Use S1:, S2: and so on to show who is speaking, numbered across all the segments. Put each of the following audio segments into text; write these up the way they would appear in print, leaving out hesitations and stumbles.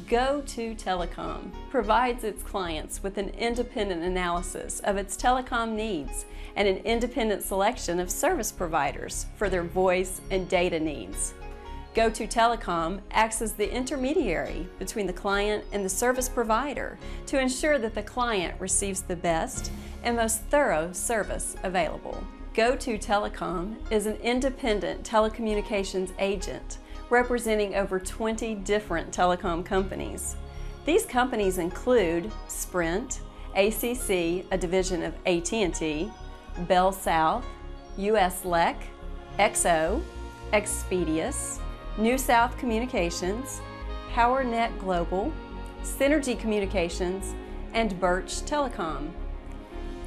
S1: To Telecom provides its clients with an independent analysis of its telecom needs and an independent selection of service providers for their voice and data needs. To Telecom acts as the intermediary between the client and the service provider to ensure that the client receives the best and most thorough service available. To Telecom is an independent telecommunications agent representing over 20 different telecom companies. These companies include Sprint, ACC, a division of AT&T, Bell South, US LEC, XO, Expedius, New South Communications, PowerNet Global, Synergy Communications, and Birch Telecom.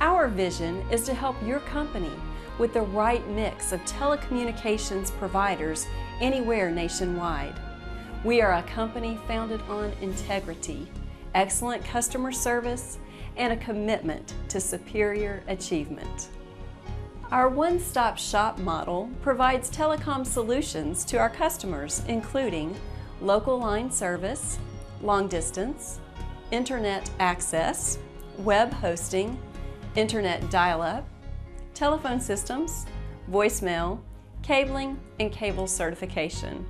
S1: Our vision is to help your company with the right mix of telecommunications providers anywhere nationwide. We are a company founded on integrity, excellent customer service, and a commitment to superior achievement. Our one-stop shop model provides telecom solutions to our customers, including local line service, long distance, internet access, web hosting, internet dial-up, telephone systems, voicemail, cabling, and cable certification.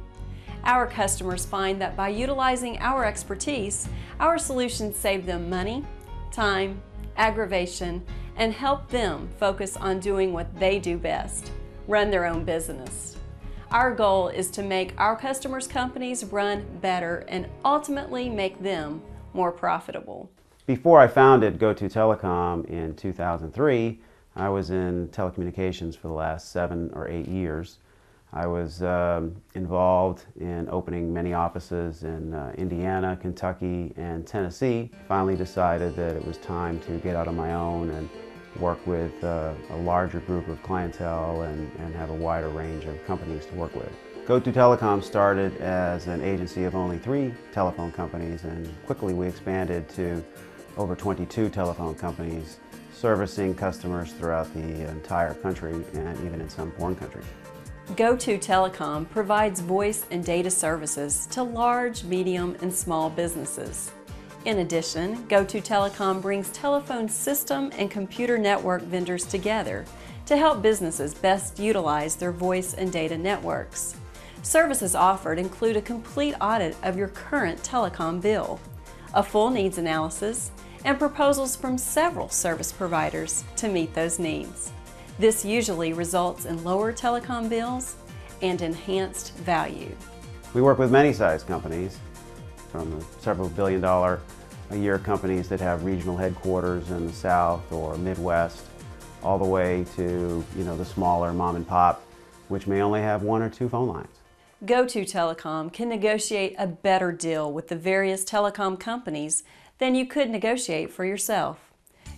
S1: Our customers find that by utilizing our expertise, our solutions save them money, time, aggravation, and help them focus on doing what they do best, run their own business. Our goal is to make our customers' companies run better and ultimately make them more profitable.
S2: Before I founded To Telecom in 2003, I was in telecommunications for the last 7 or 8 years. I was involved in opening many offices in Indiana, Kentucky, and Tennessee. Finally decided that it was time to get out on my own and work with a larger group of clientele and have a wider range of companies to work with. To Telecom started as an agency of only 3 telephone companies, and quickly we expanded to over 22 telephone companies, servicing customers throughout the entire country and even in some foreign countries.
S1: To Telecom provides voice and data services to large, medium, and small businesses. In addition, To Telecom brings telephone system and computer network vendors together to help businesses best utilize their voice and data networks. Services offered include a complete audit of your current telecom bill, a full needs analysis, and proposals from several service providers to meet those needs. This usually results in lower telecom bills and enhanced value.
S2: We work with many size companies, from several $billion-a year companies that have regional headquarters in the South or Midwest, all the way to the smaller mom and pop, which may only have 1 or 2 phone lines.
S1: To Telecom can negotiate a better deal with the various telecom companies than you could negotiate for yourself.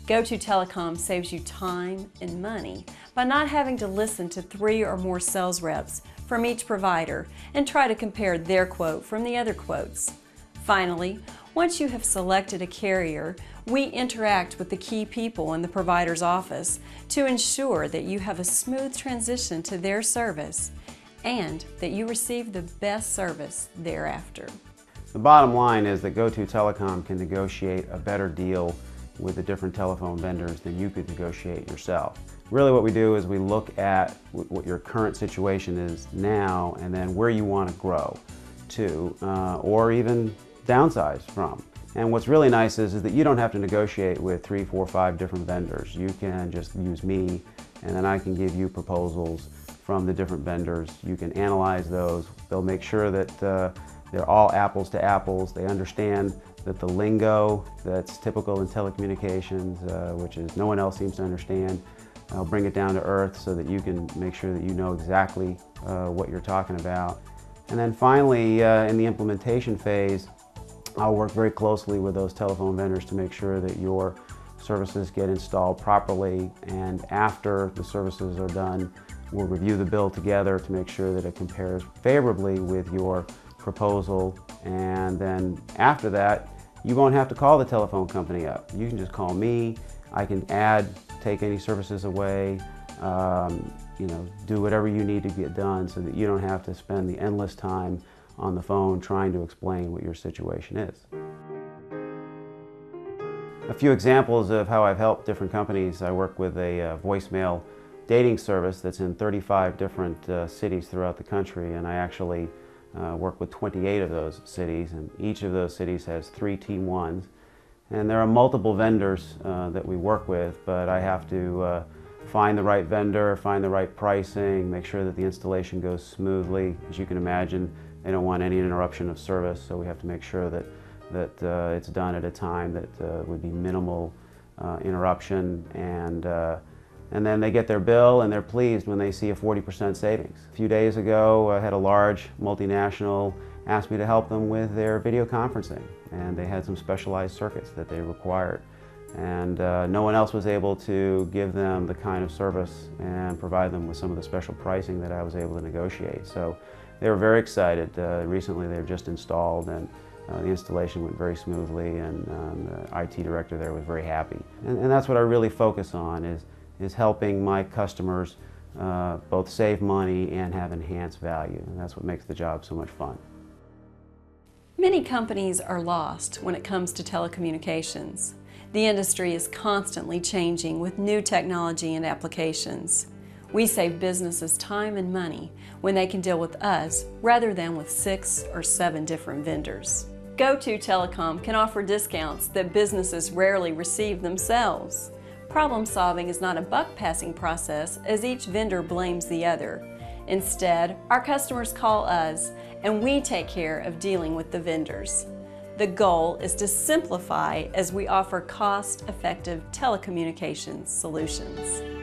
S1: To Telecom saves you time and money by not having to listen to 3 or more sales reps from each provider and try to compare their quote from the other quotes. Finally, once you have selected a carrier, we interact with the key people in the provider's office to ensure that you have a smooth transition to their service and that you receive the best service thereafter.
S2: The bottom line is that To Telecom can negotiate a better deal with the different telephone vendors than you could negotiate yourself. Really what we do is we look at what your current situation is now and then where you want to grow to or even downsize from. And what's really nice is that you don't have to negotiate with 3, 4, 5 different vendors. You can just use me and then I can give you proposals from the different vendors. You can analyze those. They'll make sure that they're all apples to apples. They understand that the lingo that's typical in telecommunications, which is no one else seems to understand, I'll bring it down to earth so that you can make sure that you know exactly what you're talking about. And then finally, in the implementation phase, I'll work very closely with those telephone vendors to make sure that your services get installed properly, and after the services are done, we'll review the bill together to make sure that it compares favorably with your proposal, and then after that you won't have to call the telephone company up. You can just call me. I can take any services away, do whatever you need to get done so that you don't have to spend the endless time on the phone trying to explain what your situation is. A few examples of how I've helped different companies. I work with a voicemail dating service that's in 35 different cities throughout the country, and I actually work with 28 of those cities, and each of those cities has 3 Team 1s. And there are multiple vendors that we work with, but I have to find the right vendor, find the right pricing, make sure that the installation goes smoothly. As you can imagine, they don't want any interruption of service, so we have to make sure that it's done at a time that would be minimal interruption, and then they get their bill and they're pleased when they see a 40% savings. A few days ago, I had a large multinational ask me to help them with their video conferencing, and they had some specialized circuits that they required, and no one else was able to give them the kind of service and provide them with some of the special pricing that I was able to negotiate. So they were very excited. Recently they were just installed, and the installation went very smoothly, and the IT director there was very happy. And that's what I really focus on, is helping my customers both save money and have enhanced value. And that's what makes the job so much fun.
S1: Many companies are lost when it comes to telecommunications. The industry is constantly changing with new technology and applications. We save businesses time and money when they can deal with us rather than with 6 or 7 different vendors. To Telecom can offer discounts that businesses rarely receive themselves. Problem solving is not a buck-passing process, as each vendor blames the other. Instead, our customers call us and we take care of dealing with the vendors. The goal is to simplify as we offer cost-effective telecommunications solutions.